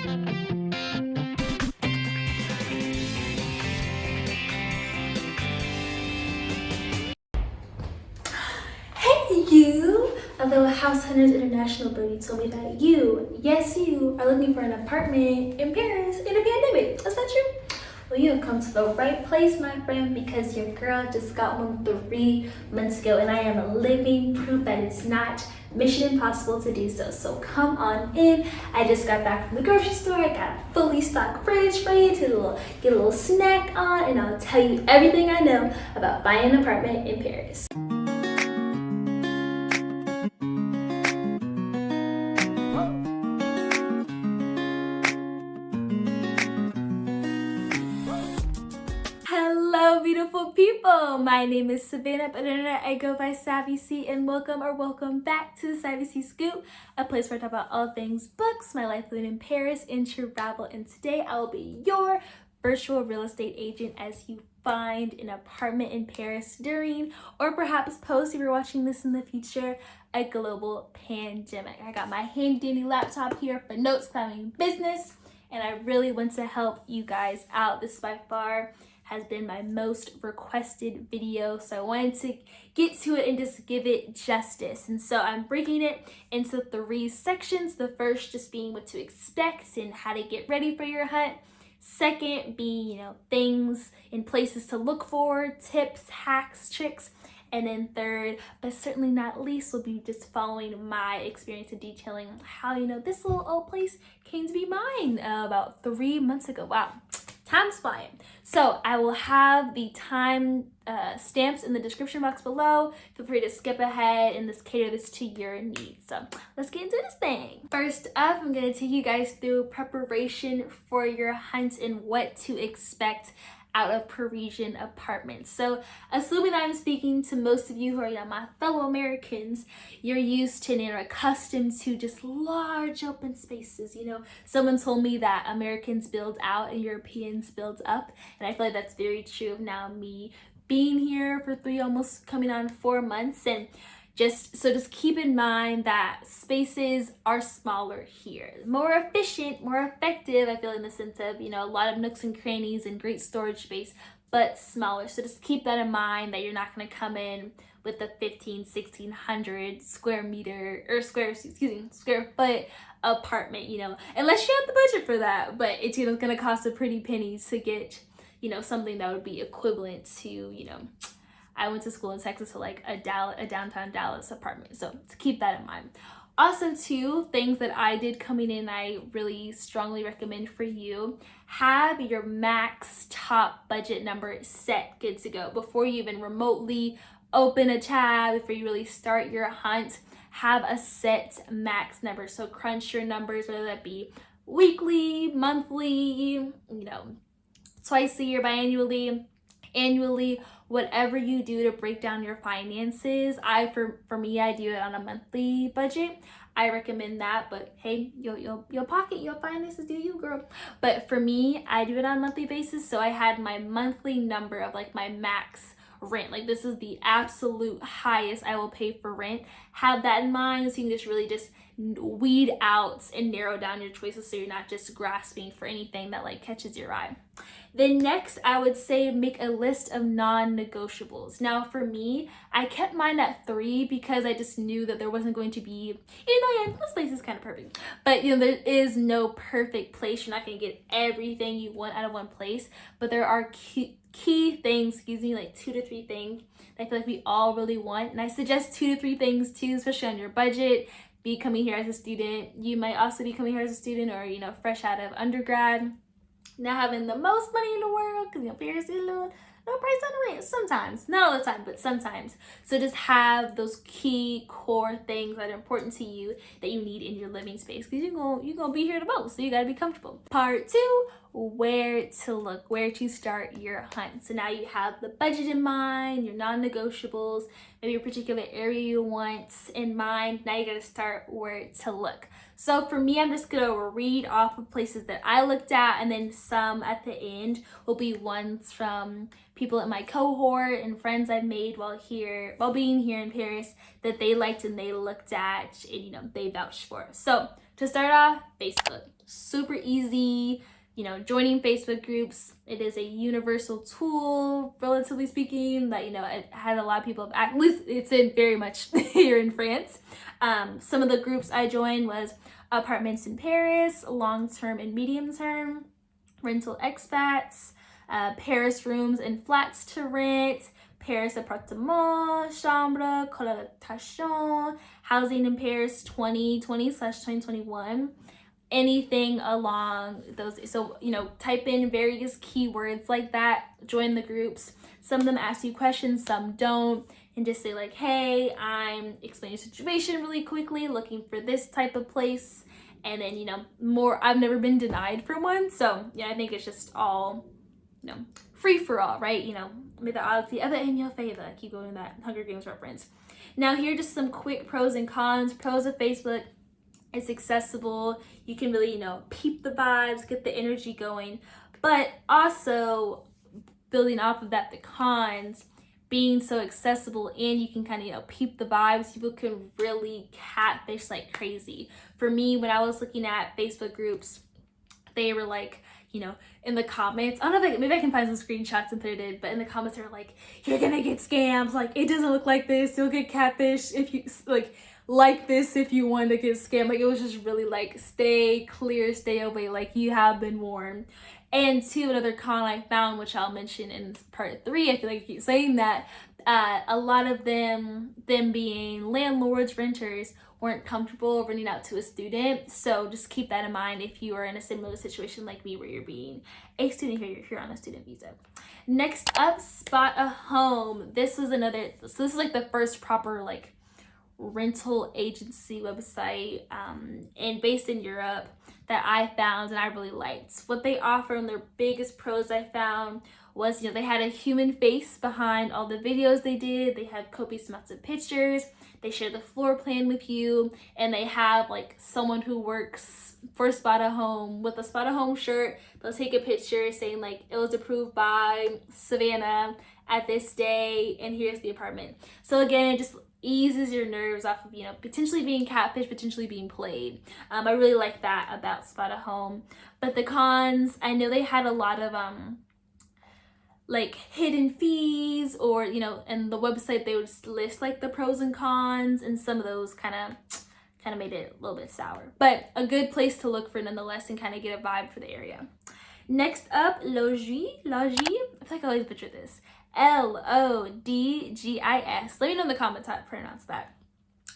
Hey you! Although House Hunters International Birdie told me that you, yes you, are looking for an apartment in Paris in a pandemic. Is that true? Well, you have come to the right place, my friend, because your girl just got one 3 months ago and I am a living proof that it's not mission impossible to do so. So come on in. I just got back from the grocery store. I got a fully stocked fridge for you to get a little snack on, and I'll tell you everything I know about buying an apartment in Paris. Hello beautiful people, my name is Savannah, but I go by Savvy C, and welcome back to the Savvy C Scoop, a place where I talk about all things books, my life living in Paris, and travel. And today I will be your virtual real estate agent as you find an apartment in Paris during, or perhaps post if you're watching this in the future, a global pandemic. I got my handy dandy laptop here for notes, climbing business, and I really want to help you guys out. This by far has been my most requested video, so I wanted to get to it and just give it justice. And so I'm breaking it into 3 sections. The first just being what to expect and how to get ready for your hunt. Second being, things and places to look for, tips, hacks, tricks. And then third, but certainly not least, will be just following my experience and detailing how, this little old place came to be mine about 3 months ago. Wow. Time's flying. So I will have the time stamps in the description box below. Feel free to skip ahead and just cater this to your needs. So let's get into this thing. First up, I'm going to take you guys through preparation for your hunt and what to expect out of Parisian apartments. So assuming I'm speaking to most of you who are my fellow Americans, you're used to and are accustomed to just large open spaces. Someone told me that Americans build out and Europeans build up, and I feel like that's very true of now me being here for 3, almost coming on 4 months. And just keep in mind that spaces are smaller here, more efficient, more effective, I feel, in the sense of, a lot of nooks and crannies and great storage space, but smaller. So just keep that in mind, that you're not going to come in with a 1,600 square foot apartment, unless you have the budget for that. But it's going to cost a pretty penny to get, something that would be equivalent to, I went to school in Texas, so like a downtown Dallas apartment. So to keep that in mind. Also, 2 things that I did coming in, I really strongly recommend for you: have your max top budget number set, good to go. Before you even remotely open a tab, before you really start your hunt, have a set max number. So crunch your numbers, whether that be weekly, monthly, twice a year, biannually, annually, whatever you do to break down your finances. For me, I do it on a monthly budget. I recommend that, but hey, your pocket, your finances, do you, girl. But for me, I do it on a monthly basis. So I had my monthly number of like my max rent. Like, this is the absolute highest I will pay for rent. Have that in mind, so you can just really just weed out and narrow down your choices, so you're not just grasping for anything that like catches your eye. Then next, I would say make a list of non-negotiables. Now for me, I kept mine at 3 because I just knew that there wasn't going to be, this place is kind of perfect, but there is no perfect place. You're not going to get everything you want out of one place, but there are key things, like 2 to 3 things that I feel like we all really want. And I suggest 2 to 3 things too, especially on your budget. Be coming here as a student. You might also be coming here as a student, or fresh out of undergrad, not having the most money in the world, because Paris is a little no price on the rent sometimes, not all the time, but sometimes. So just have those key core things that are important to you that you need in your living space, because you're gonna be here the most, so you gotta be comfortable. Part 2, where to look, where to start your hunt. So now you have the budget in mind, your non-negotiables, maybe a particular area you want in mind. Now you gotta start where to look. So for me, I'm just gonna read off of places that I looked at, and then some at the end will be ones from people in my cohort and friends I've made while being here in Paris that they liked and they looked at and they vouched for. So To start off, Facebook. Super easy. Joining Facebook groups, it is a universal tool, relatively speaking, that, it has a lot of people, at least it's in very much here in France. Some of the groups I joined was Apartments in Paris, long-term and medium-term, RentalExpats, Paris rooms and flats to rent, Paris Appartement, Chambre, Colocation, housing in Paris 2020/2021. Anything along those. So, type in various keywords like that, join the groups. Some of them ask you questions, some don't, and just say like, hey, I'm explaining the situation really quickly, looking for this type of place. And then, more, I've never been denied for one. So yeah, I think it's just all, free for all, right? May the odds be ever in your favor. Keep going with that Hunger Games reference. Now here are just some quick pros and cons. Pros of Facebook: it's accessible. You can really, peep the vibes, get the energy going. But also, building off of that, the cons, being so accessible and you can kind of, peep the vibes, people can really catfish like crazy. For me, when I was looking at Facebook groups, they were like, in the comments, I don't know if maybe I can find some screenshots and put it in, but in the comments they were like, you're gonna get scams, like it doesn't look like this, you'll get catfish if you like this if you want to get scammed. Like it was just really like, stay clear, stay away, like you have been warned. And two, another con I found, which I'll mention in part 3, I feel like I keep saying that, a lot of them being landlords, renters, weren't comfortable renting out to a student. So just keep that in mind if you are in a similar situation like me, where you're being a student here, you're on a student visa. Next up, Spot a Home. This is like the first proper like rental agency website and based in Europe that I found and I really liked. What they offer, and their biggest pros I found was, they had a human face behind all the videos they did. They had copious amounts of pictures. They share the floor plan with you, and they have like someone who works for Spot a Home with a Spot a Home shirt. They'll take a picture saying like, it was approved by Savannah at this day, and here's the apartment. So again, it just eases your nerves off of, potentially being catfish, potentially being played. I really like that about Spot a Home. But the cons, I know they had a lot of like hidden fees, or and the website they would list like the pros and cons, and some of those kind of made it a little bit sour, but a good place to look for nonetheless and kind of get a vibe for the area. Next up, Lodgis. I feel like I always butcher this. Lodgis. Let me know in the comments how to pronounce that.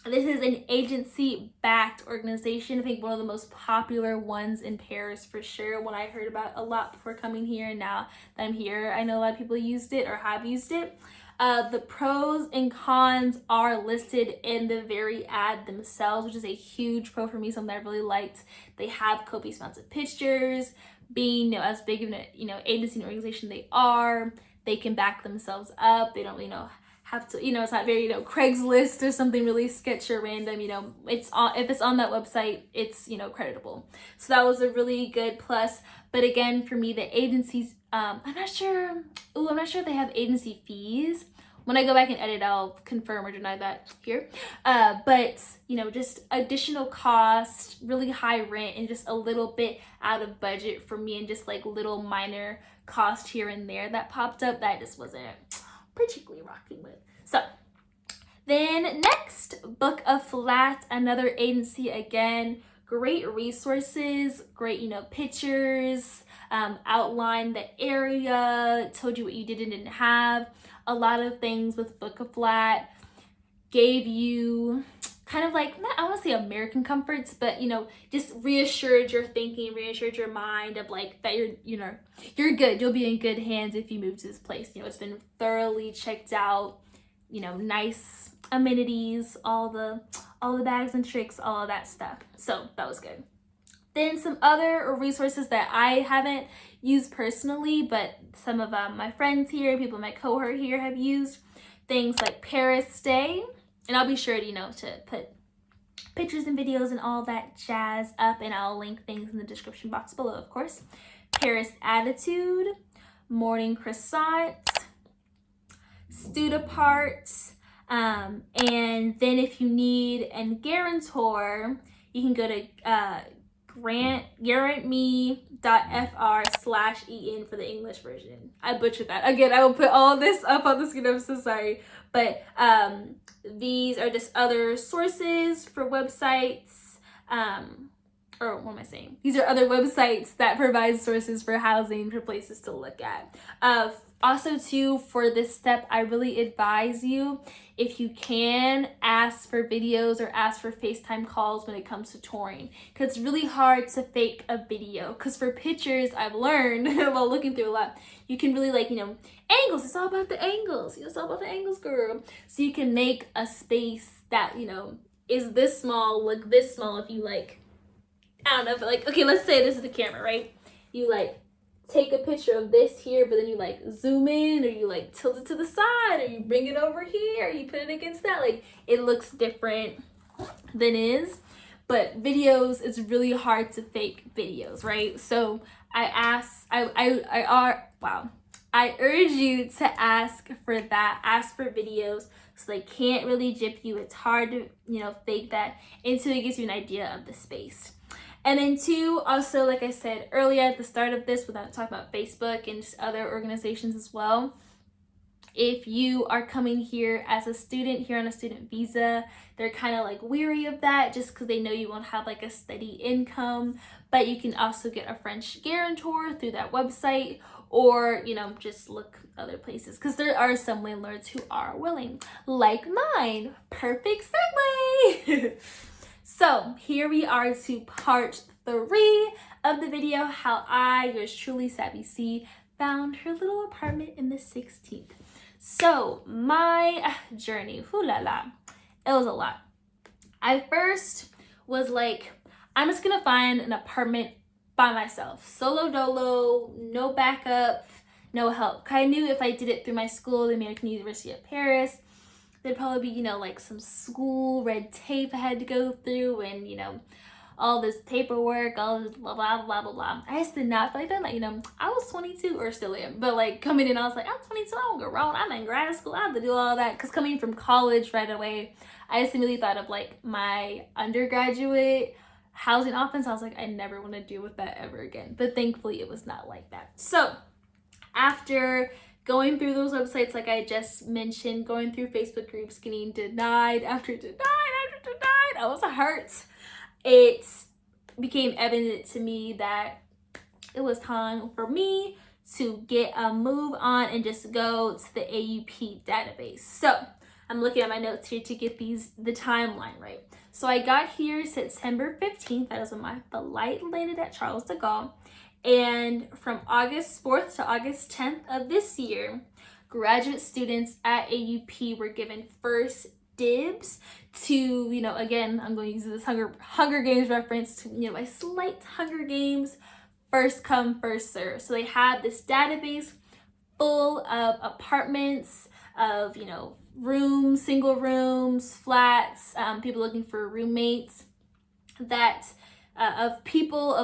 This is an agency-backed organization. I think one of the most popular ones in Paris for sure. One I heard about a lot before coming here, and now that I'm here, I know a lot of people used it or have used it. The pros and cons are listed in the very ad themselves, which is a huge pro for me, something I really liked. They have copious amounts of pictures. Being as big of an agency and organization they are, they can back themselves up. They don't have to, it's not very, Craigslist or something really sketchy or random, it's on, if it's on that website, it's, creditable. So that was a really good plus. But again, for me, the agencies, I'm not sure if they have agency fees. When I go back and edit, I'll confirm or deny that here. But, just additional cost, really high rent, and just a little bit out of budget for me, and just like little minor cost here and there that popped up that I just wasn't particularly rocking with. So then next, Book a Flat, another agency. Again, great resources, great pictures, outline the area, told you what you did and didn't have. A lot of things with Book a Flat gave you kind of like, not, I want to say American comforts, but just reassured your thinking, reassured your mind of like that you're good, you'll be in good hands if you move to this place. It's been thoroughly checked out, nice amenities, all the bags and tricks, all of that stuff. So that was good. Then some other resources that I haven't used personally, but some of my friends here, people in my cohort here have used, things like Paristay. And I'll be sure to put pictures and videos and all that jazz up, and I'll link things in the description box below, of course. Paris Attitude, Morning Croissant, Studapart, and then if you need a guarantor, you can go to garantme.fr/en for the English version. I butchered that. Again, I will put all this up on the screen. I'm so sorry. But these are just other sources for websites. Or what am I saying? These are other websites that provide sources for housing, for places to look at. Also too, for this step, I really advise you, if you can, ask for videos or ask for FaceTime calls when it comes to touring, because it's really hard to fake a video. Because for pictures, I've learned while looking through a lot, you can really angles. It's all about the angles. It's all about the angles, girl. So you can make a space that, is this small, look this small. If you I don't know, but okay, let's say this is the camera, right? You take a picture of this here, but then you zoom in, or you tilt it to the side, or you bring it over here, or you put it against that. It looks different than is. But videos, it's really hard to fake videos, right? So I urge you to ask for that. Ask for videos, so they can't really gyp you. It's hard to fake that until it gives you an idea of the space. And then two, also, like I said earlier at the start of this, without talking about Facebook and just other organizations as well, if you are coming here as a student, here on a student visa, they're kind of weary of that, just because they know you won't have a steady income. But you can also get a French guarantor through that website, or just look other places, because there are some landlords who are willing, like mine. Perfect segue. So here we are to part 3 of the video, how I, yours truly, Savvy C, found her little apartment in the 16th. So my journey, it was a lot. I first was I'm just gonna find an apartment by myself, solo dolo, no backup, no help. I knew if I did it through my school, the American University of Paris, there'd probably be, some school red tape I had to go through, and, all this paperwork, all this blah, blah, blah, blah, blah. I just did not feel like that. I was 22, or still am, but coming in, I was I'm 22, I won't go wrong. I'm in grad school, I have to do all that. Because coming from college right away, I just immediately thought of my undergraduate housing office. I was I never want to deal with that ever again. But thankfully, it was not like that. So after going through those websites, like I just mentioned, going through Facebook groups, getting denied after denied after denied, I was hurt. It became evident to me that it was time for me to get a move on and just go to the AUP database. So I'm looking at my notes here to get the timeline right. So I got here September 15th. That is when my flight landed at Charles de Gaulle. And from August 4th to August 10th of this year, graduate students at AUP were given first dibs to, again, I'm going to use this Hunger Games reference to, a slight Hunger Games, first come, first serve. So they had this database full of apartments, of, rooms, single rooms, flats, people looking for roommates, that of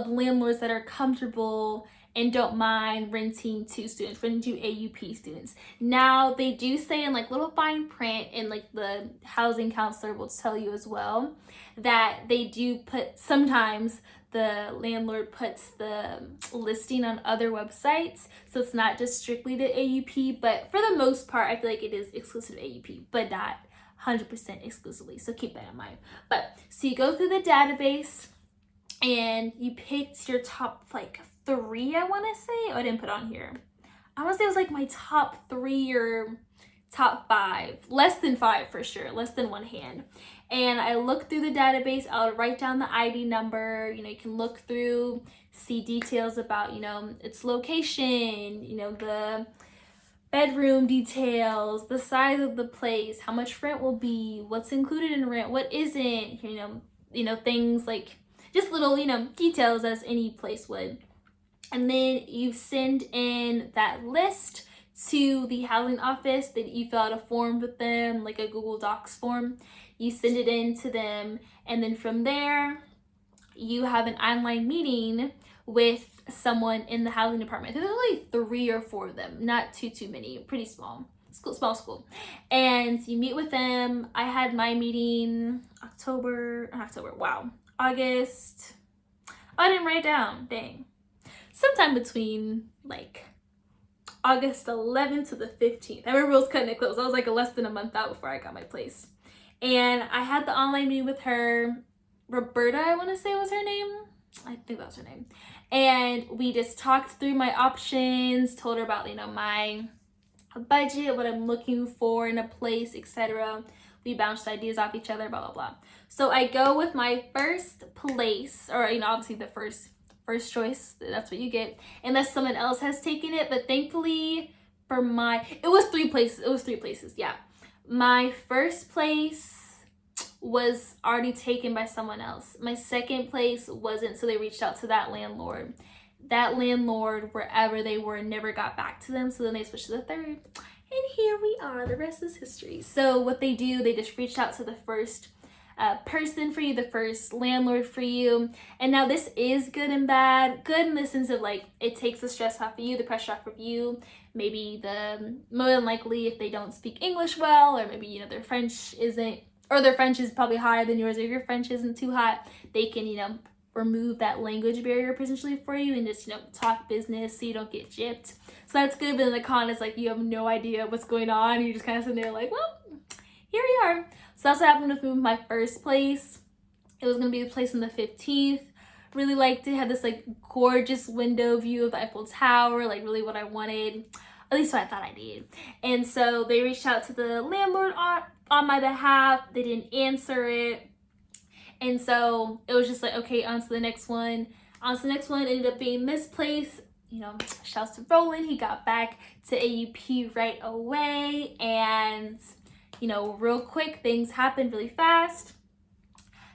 landlords that are comfortable and don't mind renting to AUP students. Now, they do say in little fine print, and the housing counselor will tell you as well, that they do sometimes the landlord puts the listing on other websites, so it's not just strictly to AUP, but for the most part, I feel it is exclusive to AUP, but not 100% exclusively, so keep that in mind. But, so you go through the database, and you picked your top 3, I want to say. Oh, I didn't put on here. I want to say it was my top 3 or top 5. Less than 5 for sure. Less than one hand. And I looked through the database. I would write down the ID number. You can look through, see details about, its location, the bedroom details, the size of the place, how much rent will be, what's included in rent, what isn't, things just little, details as any place would. And then you send in that list to the housing office, that you fill out a form with them, a Google Docs form. You send it in to them, and then from there, you have an online meeting with someone in the housing department. There's only 3 or 4 of them, not too many, pretty small school. August. I didn't write it down. Dang. Sometime between like August 11th to the 15th. I remember it was cutting it close. I was like less than a month out before I got my place. And I had the online meeting with her. Roberta, I want to say was her name. I think that was her name. And we just talked through my options, told her about, you know, my budget, what I'm looking for in a place, etc. We bounced ideas off each other, blah, blah, blah. So I go with my first place, or, you know, obviously the first choice, that's what you get, unless someone else has taken it. But thankfully for it was three places, yeah. My first place was already taken by someone else. My second place wasn't, so they reached out to that landlord. That landlord, wherever they were, never got back to them, so then they switched to the third. And here we are, the rest is history. So what they do, they just reached out to the first person for you, the first landlord for you. And now this is good and bad. Good in the sense of like, it takes the stress off of you, the pressure off of you. Maybe more than likely, if they don't speak English well, or maybe, you know, their French isn't, or their French is probably higher than yours, or if your French isn't too hot, they can, you know, remove that language barrier potentially for you and just, you know, talk business so you don't get gypped. So that's good. But then the con is like, you have no idea what's going on. You're just kind of sitting there like, well, here we are. So that's what happened with me with my first place. It was going to be the place on the 15th. Really liked it. Had this like gorgeous window view of the Eiffel Tower, like really what I wanted. At least what I thought I did. And so they reached out to the landlord on my behalf. They didn't answer it. And so it was just like, okay, on to the next one. On to the next one. Ended up being this place. You know, shouts to Roland. He got back to AUP right away. And, you know, real quick, things happened really fast.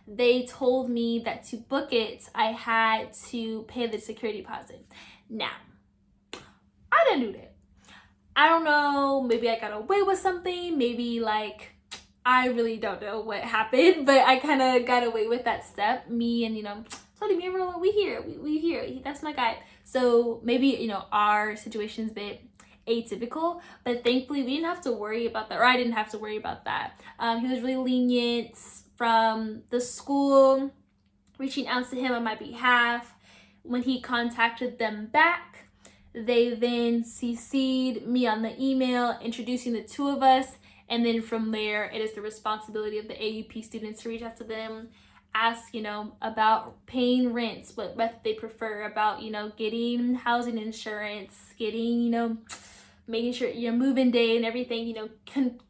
They told me that to book it, I had to pay the security deposit. Now, I didn't do that. I don't know, maybe I got away with something, maybe like, I really don't know what happened, but I kind of got away with that step. Me and, you know, so me and Roland, we here, that's my guy. So maybe, you know, our situation's a bit atypical, but thankfully we didn't have to worry about that, or I didn't have to worry about that. He was really lenient from the school, reaching out to him on my behalf. When he contacted them back, they then CC'd me on the email, introducing the two of us. And then from there, it is the responsibility of the AUP students to reach out to them, ask, you know, about paying rents, what method they prefer, about, you know, getting housing insurance, getting, you know, making sure your move-in day and everything, you know,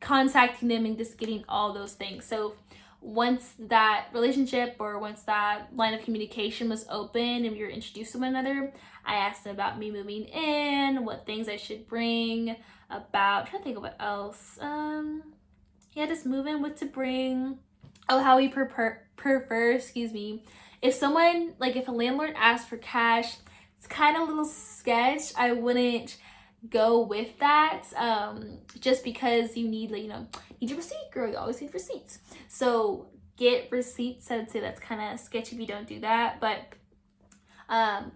contacting them and just getting all those things. So once that relationship or once that line of communication was open and we were introduced to one another, I asked them about me moving in, what things I should bring, about, I'm trying to think of what else. Yeah, just move in, what to bring. Oh, how we prefer, if someone, like if a landlord asks for cash, it's kind of a little sketch. I wouldn't go with that, just because you need, like, you know, need your receipt, girl. You always need receipts. So get receipts. I'd say that's kind of sketchy if you don't do that. But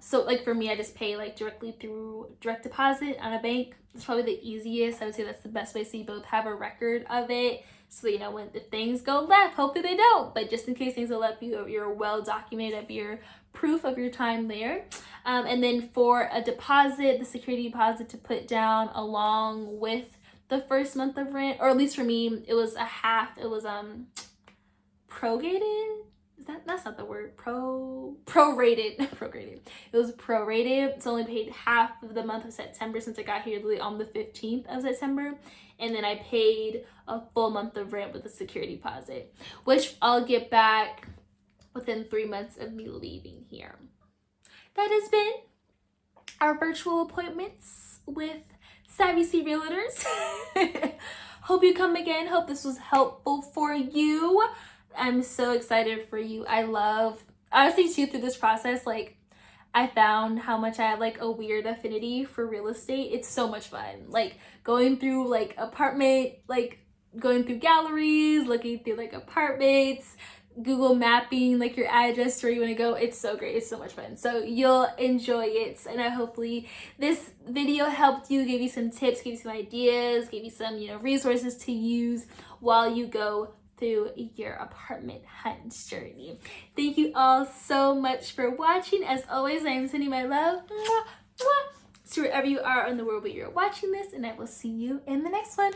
so like for me, I just pay like directly through direct deposit on a bank. It's probably the easiest. I would say that's the best way, so you both have a record of it. So, you know, if things go left, hopefully they don't. But just in case things go left, you're well documented of your proof of your time there. And then for a deposit, the security deposit to put down along with the first month of rent, or at least for me, it was a half. It was prorated. That's not the word. Prorated. Prorated. It was prorated. It's only paid half of the month of September since I got here literally on the 15th of September. And then I paid a full month of rent with a security deposit, which I'll get back within 3 months of me leaving here. That has been our virtual appointments with Savvy C Realtors. Hope you come again. Hope this was helpful for you. I'm so excited for you. Honestly too, through this process, like, I found how much I have like a weird affinity for real estate. It's so much fun. Like going through like apartment, like going through galleries, looking through like apartments, Google mapping like your address where you want to go. It's so great. It's so much fun. So you'll enjoy it. And I hopefully this video helped you, gave you some tips, gave you some ideas, gave you some, you know, resources to use while you go through your apartment hunt journey. Thank you all so much for watching. As always, I am sending my love to wherever you are in the world where you're watching this, and I will see you in the next one.